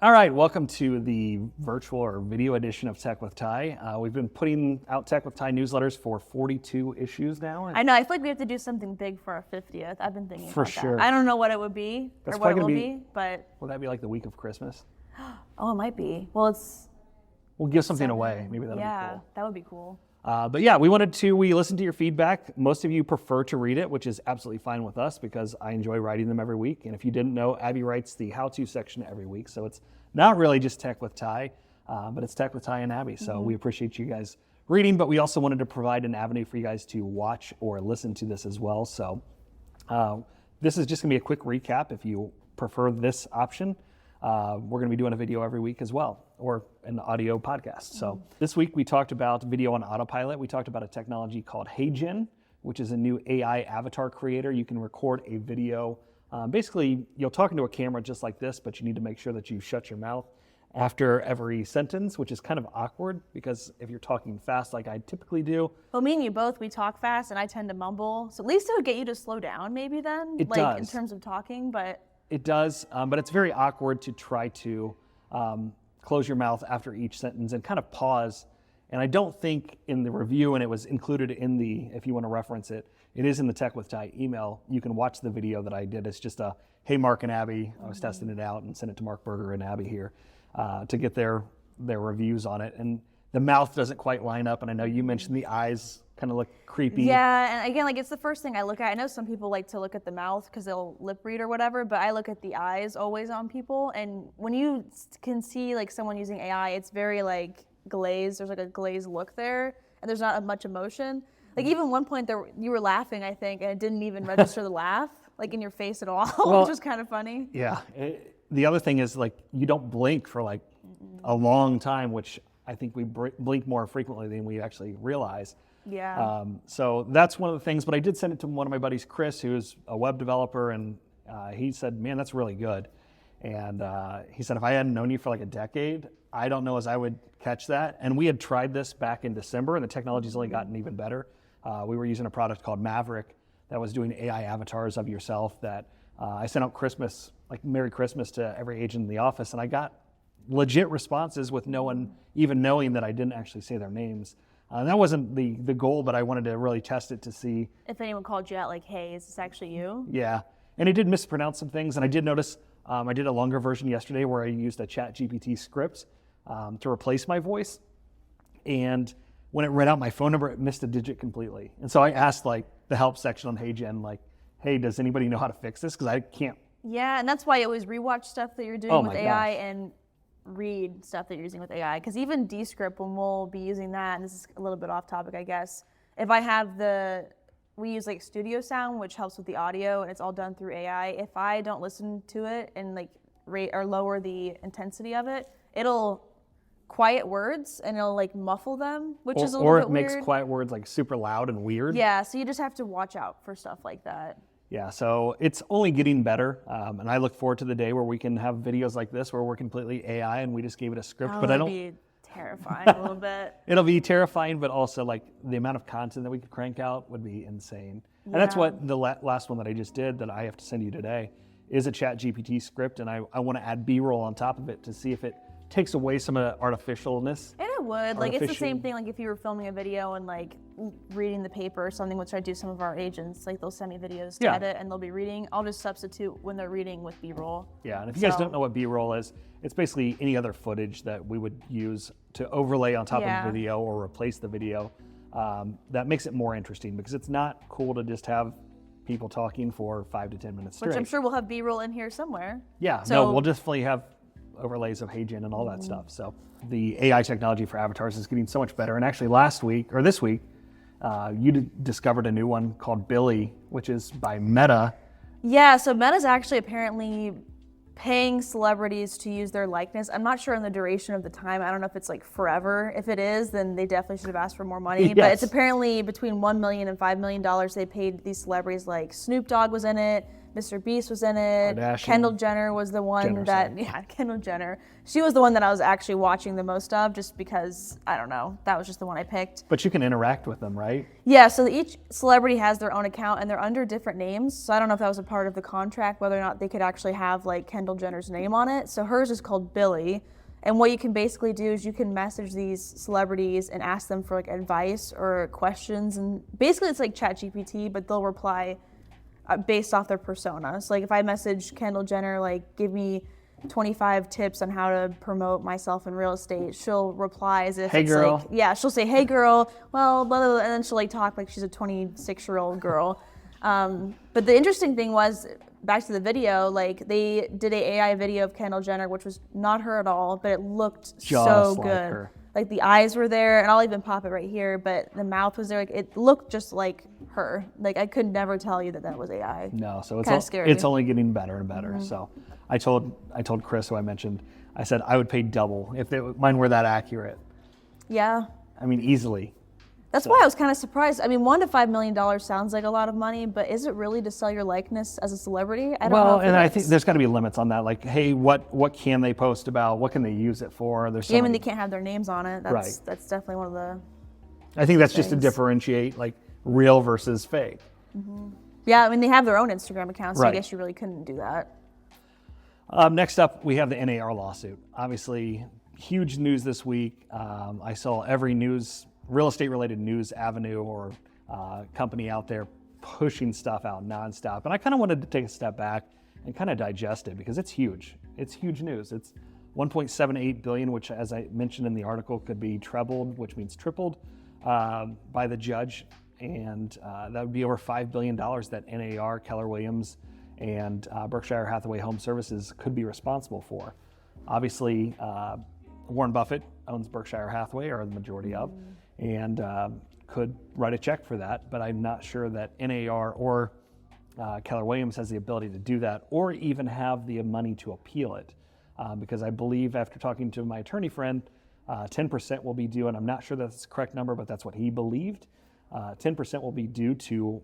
All right, welcome to the virtual or video edition of Tech with Ty. We've been putting out Tech with Ty newsletters for 42 issues now. I know, I feel like we have to do something big for our 50th. I've been thinking For about sure. that. I don't know what it would be That's or what it probably will gonna be, but Will that be like the week of Christmas? oh, it might be. Well, it's We'll give something away. Maybe that'll be cool. that would be cool. But yeah, we listened to your feedback. Most of you prefer to read it, which is absolutely fine with us because I enjoy writing them every week. And if you didn't know, Abby writes the how-to section every week. So it's not really just Tech with Ty, but it's Tech with Ty and Abby. So we appreciate you guys reading, but we also wanted to provide an avenue for you guys to watch or listen to this as well. So this is just gonna be a quick recap if you prefer this option. We're going to be doing a video every week as well, or an audio podcast. So this week we talked about video on autopilot. We talked about a technology called HeyGen, which is a new AI avatar creator. You can record a video. Basically, you'll talk into a camera just like this, but you need to make sure that you shut your mouth after every sentence, which is kind of awkward because if you're talking fast like I typically do. Well, me and you both, we talk fast and I tend to mumble. So at least it would get you to slow down maybe then, It like does. in terms of talking, but It does, but it's very awkward to try to close your mouth after each sentence and kind of pause. And I don't think in the review, and it was included in the, if you want to reference it, it is in the Tech with Ty email. You can watch the video that I did. It's just a, hey, Mark and Abby. I was testing it out and sent it to Mark Berger and Abby here to get their reviews on it. And the mouth doesn't quite line up. And I know you mentioned the eyes kind of look creepy. yeah, and again, like it's the first thing I look at. I know some people like to look at the mouth because they'll lip read or whatever, but I look at the eyes always on people. And when you can see like someone using AI, it's very like glazed. There's like a glazed look there, and there's not much emotion. Like even one point there, you were laughing, I think, and it didn't even register the laugh, like in your face at all, Well, which was kind of funny. Yeah. The other thing is like you don't blink for like a long time, which I think we blink more frequently than we actually realize. Yeah. So that's one of the things, but I did send it to one of my buddies, Chris, who's a web developer, and he said, man, that's really good. And he said, if I hadn't known you for like a decade, I don't know as I would catch that. And we had tried this back in December, and the technology's only gotten even better. We were using a product called Maverick that was doing AI avatars of yourself that I sent out Christmas, like Merry Christmas to every agent in the office, and I got legit responses with no one even knowing that I didn't actually say their names. That wasn't the goal, but I wanted to really test it to see. If anyone called you out like, hey, is this actually you? Yeah, and it did mispronounce some things, and I did notice, I did a longer version yesterday where I used a ChatGPT script to replace my voice, and when it read out my phone number, it missed a digit completely. And so I asked like the help section on HeyGen, like, hey, does anybody know how to fix this? Because I can't. Yeah, and that's why I always rewatch stuff that you're doing Oh with my AI gosh. and read stuff that you're using with AI. Because even Descript, when we'll be using that, and this is a little bit off topic, I guess, if I have we use like studio sound, which helps with the audio, and it's all done through AI. If I don't listen to it and like rate or lower the intensity of it, it'll quiet words and it'll like muffle them, which is a little bit Or it makes weird. quiet words like super loud and weird. Yeah, so you just have to watch out for stuff like that. Yeah, so it's only getting better, and I look forward to the day where we can have videos like this where we're completely AI and we just gave it a script. But I don't. That'd be terrifying a little bit. It'll be terrifying, but also like the amount of content that we could crank out would be insane. And that's Yeah. what the last one that I just did that I have to send you today is a ChatGPT script, and I want to add B-roll on top of it to see if it takes away some of the artificialness. And it would. Like, it's the Artificial. same thing, like, if you were filming a video and, like, reading the paper or something, which I do some of our agents. Like, they'll send me videos to Yeah. edit, and they'll be reading. I'll just substitute when they're reading with B-roll. Yeah, and if you guys So- don't know what B-roll is, it's basically any other footage that we would use to overlay on top Yeah. of the video or replace the video. That makes it more interesting because it's not cool to just have people talking for 5 to 10 minutes straight. Which I'm sure we'll have B-roll in here somewhere. Yeah, So- no, we'll definitely have overlays of HeyGen and all that stuff. So the AI technology for avatars is getting so much better. And actually this week, you discovered a new one called Billy, which is by Meta. Yeah, so Meta's actually apparently paying celebrities to use their likeness. I'm not sure on the duration of the time. I don't know if it's like forever. If it is, then they definitely should have asked for more money. But Yes. it's apparently between $1 million and $5 million they paid these celebrities. Like Snoop Dogg was in it, Mr. Beast was in it. Kardashian. Kendall Jenner was the one Jenner, Kendall Jenner. She was the one that I was actually watching the most of, just because, I don't know, that was just the one I picked. But you can interact with them, right? Yeah, so each celebrity has their own account and they're under different names. So I don't know if that was a part of the contract, whether or not they could actually have like Kendall Jenner's name on it. So hers is called Billy. And what you can basically do is you can message these celebrities and ask them for like advice or questions. And basically it's like ChatGPT, but they'll reply based off their persona. So like if I message Kendall Jenner, like give me 25 tips on how to promote myself in real estate, she'll reply as if Hey, it's girl. like, yeah, she'll say, hey girl, well, blah, blah, blah, and then she'll like talk like she's a 26-year-old girl. But the interesting thing was, back to the video, like they did a AI video of Kendall Jenner, which was not her at all, but it looked Just so like good. her. Like the eyes were there, and I'll even pop it right here, but the mouth was there. Like it looked just like her. Like I could never tell you that was AI. No, so Kinda scary. it's only getting better and better. So I told Chris, who I mentioned, I said I would pay double if mine were that accurate. Yeah. I mean, easily. That's why I was kind of surprised. I mean, $1 to $5 million sounds like a lot of money, but is it really to sell your likeness as a celebrity? I don't know. Well, if and it I is. think there's got to be limits on that. Like, hey, what can they post about? What can they use it for? There's so Yeah, I mean, many- they can't have their names on it. That's Right. That's definitely one of the. I think that's just to things. differentiate like real versus fake. Yeah, I mean, they have their own Instagram accounts, so I Right. guess you really couldn't do that. Next up, we have the NAR lawsuit. Obviously, huge news this week. I saw every real estate related news avenue or company out there pushing stuff out nonstop. And I kind of wanted to take a step back and kind of digest it because it's huge. It's huge news. It's 1.78 billion, which, as I mentioned in the article, could be trebled, which means tripled, by the judge. And that would be over $5 billion that NAR, Keller Williams, and Berkshire Hathaway Home Services could be responsible for. Obviously, Warren Buffett owns Berkshire Hathaway, or the majority of, and could write a check for that, but I'm not sure that NAR or Keller Williams has the ability to do that or even have the money to appeal it. Because I believe, after talking to my attorney friend, 10% will be due, and I'm not sure that's the correct number, but that's what he believed. 10% will be due to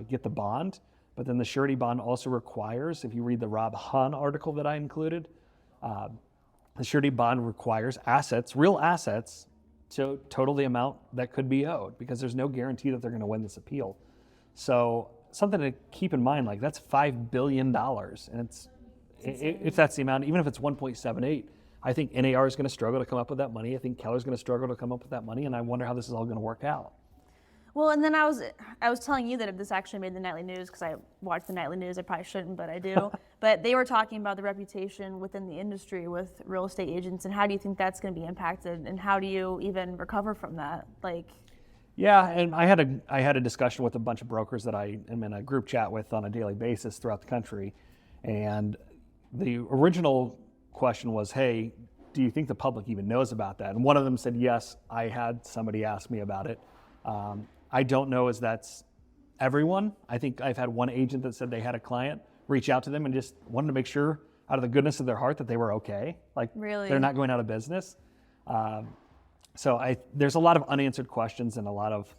get the bond, but then the surety bond also requires, if you read the Rob Hahn article that I included, the surety bond requires assets, real assets, to total the amount that could be owed, because there's no guarantee that they're going to win this appeal. So something to keep in mind, like that's $5 billion, and if that's the amount, even if it's 1.78, I think NAR is going to struggle to come up with that money. I think Keller's going to struggle to come up with that money, and I wonder how this is all going to work out. Well, and then I was telling you that if this actually made the nightly news, because I watch the nightly news, I probably shouldn't, but I do. But they were talking about the reputation within the industry with real estate agents, and how do you think that's going to be impacted, and how do you even recover from that? Like, yeah, and I had a discussion with a bunch of brokers that I am in a group chat with on a daily basis throughout the country, and the original question was, hey, do you think the public even knows about that? And one of them said, yes, I had somebody ask me about it. I don't know as that's everyone. I think I've had one agent that said they had a client reach out to them and just wanted to make sure out of the goodness of their heart that they were okay. Like, really? They're not going out of business. So there's a lot of unanswered questions, and a lot of,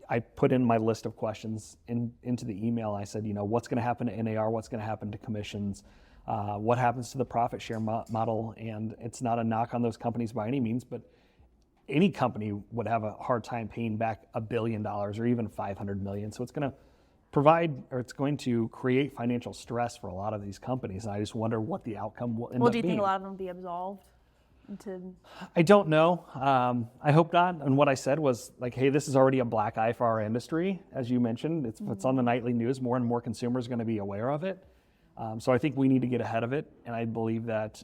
I put in my list of questions into the email. I said, what's going to happen to NAR? What's going to happen to commissions? What happens to the profit share model? And it's not a knock on those companies by any means, but any company would have a hard time paying back $1 billion or even $500 million. So it's going to it's going to create financial stress for a lot of these companies. And I just wonder what the outcome will end up being. well, do you think a lot of them will be absolved? I don't know. I hope not. And what I said was like, hey, this is already a black eye for our industry. As you mentioned, it's on the nightly news. More and more consumers are going to be aware of it. So I think we need to get ahead of it. And I believe that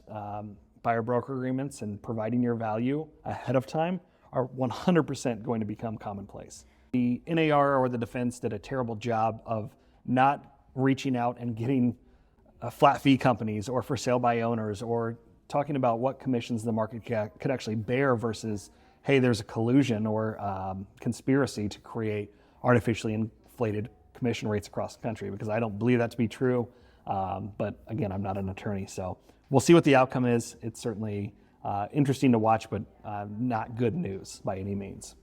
buyer broker agreements and providing your value ahead of time are 100% going to become commonplace. The NAR or the defense did a terrible job of not reaching out and getting flat fee companies or for sale by owners, or talking about what commissions the market could actually bear versus, hey, there's a collusion or conspiracy to create artificially inflated commission rates across the country, because I don't believe that to be true. But again, I'm not an attorney, so we'll see what the outcome is. It's certainly interesting to watch, but not good news by any means.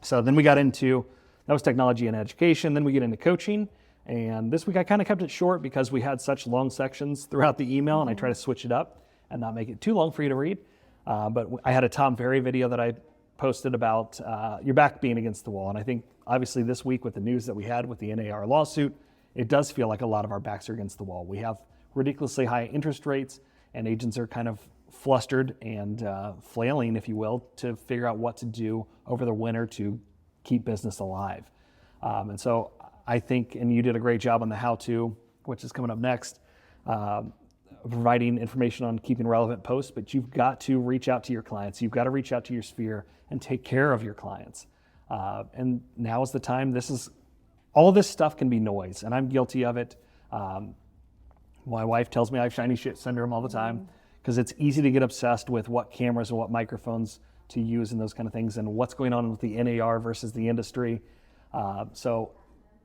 So then we got into, that was technology and education. Then we get into coaching. And this week I kind of kept it short because we had such long sections throughout the email, and I try to switch it up and not make it too long for you to read. But I had a Tom Ferry video that I posted about your back being against the wall. And I think obviously this week with the news that we had with the NAR lawsuit, it does feel like a lot of our backs are against the wall. We have ridiculously high interest rates, and agents are kind of flustered and flailing, if you will, to figure out what to do over the winter to keep business alive. And so I think, and you did a great job on the how-to, which is coming up next, providing information on keeping relevant posts, but you've got to reach out to your clients. You've got to reach out to your sphere and take care of your clients. And now is the time. All this stuff can be noise, and I'm guilty of it. My wife tells me I have shiny shit syndrome all the time because it's easy to get obsessed with what cameras and what microphones to use and those kind of things and what's going on with the NAR versus the industry. So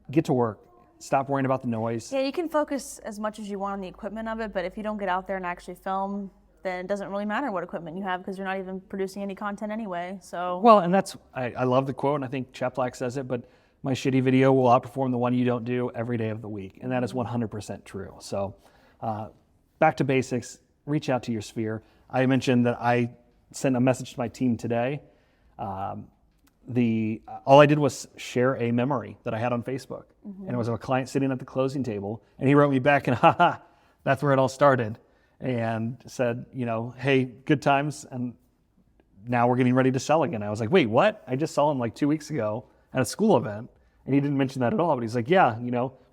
get to work. Stop worrying about the noise. Yeah, you can focus as much as you want on the equipment of it, but if you don't get out there and actually film, then it doesn't really matter what equipment you have because you're not even producing any content anyway. So well, and I love the quote, and I think Chet Black says it, but my shitty video will outperform the one you don't do every day of the week, and that is 100% true. So back to basics, reach out to your sphere. I mentioned that I sent a message to my team today. All I did was share a memory that I had on Facebook, and it was of a client sitting at the closing table, and he wrote me back, and haha, that's where it all started, and said, hey, good times, and now we're getting ready to sell again. I was like, wait, what? I just saw him like 2 weeks ago at a school event, and he didn't mention that at all, but he's like, yeah,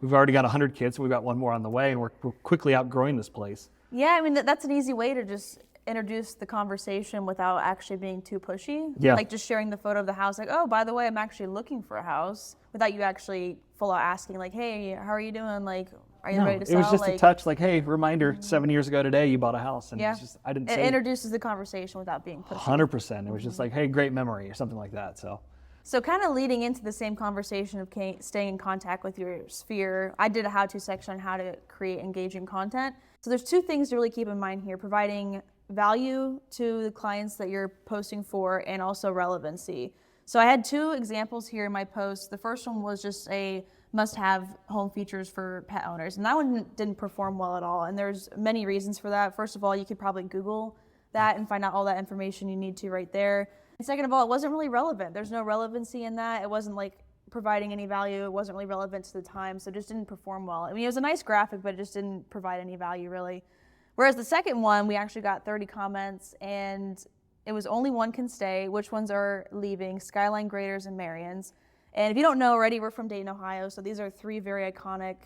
we've already got 100 kids, and we've got one more on the way, and we're quickly outgrowing this place. Yeah, I mean, that's an easy way to just introduce the conversation without actually being too pushy. Yeah. Like just sharing the photo of the house, like, oh, by the way, I'm actually looking for a house, without you actually full out asking, like, hey, how are you doing? Like, are you ready to sell? It was just a touch, like, hey, reminder, 7 years ago today, you bought a house. And yeah. I didn't say it introduces the conversation without being pushy. 100%. It was just like, hey, great memory or something like that. So kind of leading into the same conversation of staying in contact with your sphere, I did a how-to section on how to create engaging content. So there's two things to really keep in mind here: providing value to the clients that you're posting for, and also relevancy. So I had two examples here in my post. The first one was just a must-have home features for pet owners, and that one didn't perform well at all. And there's many reasons for that. First of all, you could probably Google that and find out all that information you need to right there. And second of all, it wasn't really relevant. There's no relevancy in that. It wasn't like providing any value. It wasn't really relevant to the time, so it just didn't perform well. I mean, it was a nice graphic, but it just didn't provide any value really. Whereas the second one, we actually got 30 comments, and it was only one can stay. Which ones are leaving? Skyline Graders and Marion's. And if you don't know already, we're from Dayton, Ohio, so these are three very iconic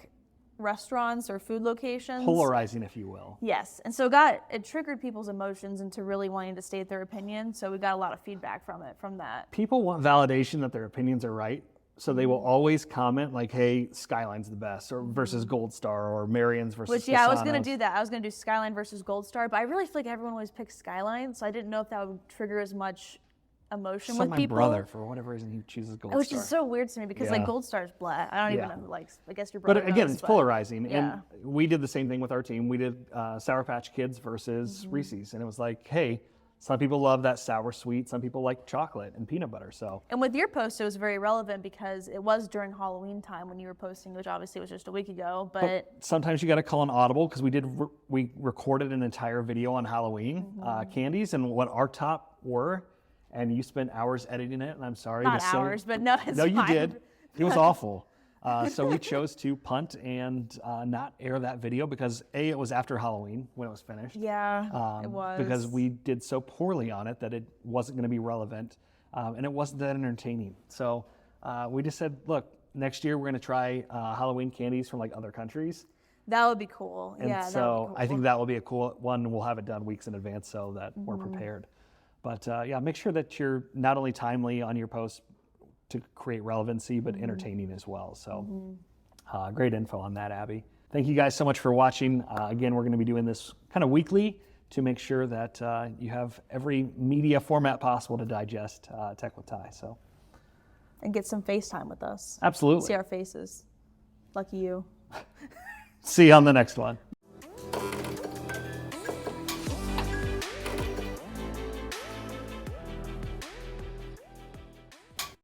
restaurants or food locations. Polarizing, if you will. Yes, and so it triggered people's emotions into really wanting to state their opinion, so we got a lot of feedback from that. People want validation that their opinions are right, so they will always comment like, hey, Skyline's the best, or versus Gold Star, or Marion's versus Which, yeah, I was Fasano's. going to do that. I was going to do Skyline versus Gold Star, but I really feel like everyone always picks Skyline, so I didn't know if that would trigger as much emotion with people. My brother, for whatever reason, he chooses Gold Star. Which is so weird to me because like Gold Star's blah. I don't even know. Like, I guess your brother. But again, knows, it's polarizing. Yeah. And we did the same thing with our team. We did Sour Patch Kids versus Reese's, and it was like, hey, some people love that sour sweet. Some people like chocolate and peanut butter. So. And with your post, it was very relevant because it was during Halloween time when you were posting, which obviously was just a week ago. But sometimes you got to call an audible because we recorded an entire video on Halloween candies and what our top were. And you spent hours editing it, and I'm sorry not to say. hours, but no, it's no, you fine. did. It was awful. So we chose to punt and not air that video because A, it was after Halloween when it was finished. Yeah, it was. Because we did so poorly on it that it wasn't going to be relevant, and it wasn't that entertaining. So we just said, look, next year we're going to try Halloween candies from like other countries. That would be cool. And yeah, so that would be cool. I think that will be a cool one. We'll have it done weeks in advance so that we're prepared. But yeah, make sure that you're not only timely on your posts to create relevancy, but entertaining as well. So great info on that, Abby. Thank you guys so much for watching. Again, we're going to be doing this kind of weekly to make sure that you have every media format possible to digest Tech with Ty. So. And get some FaceTime with us. Absolutely. See our faces. Lucky you. See you on the next one.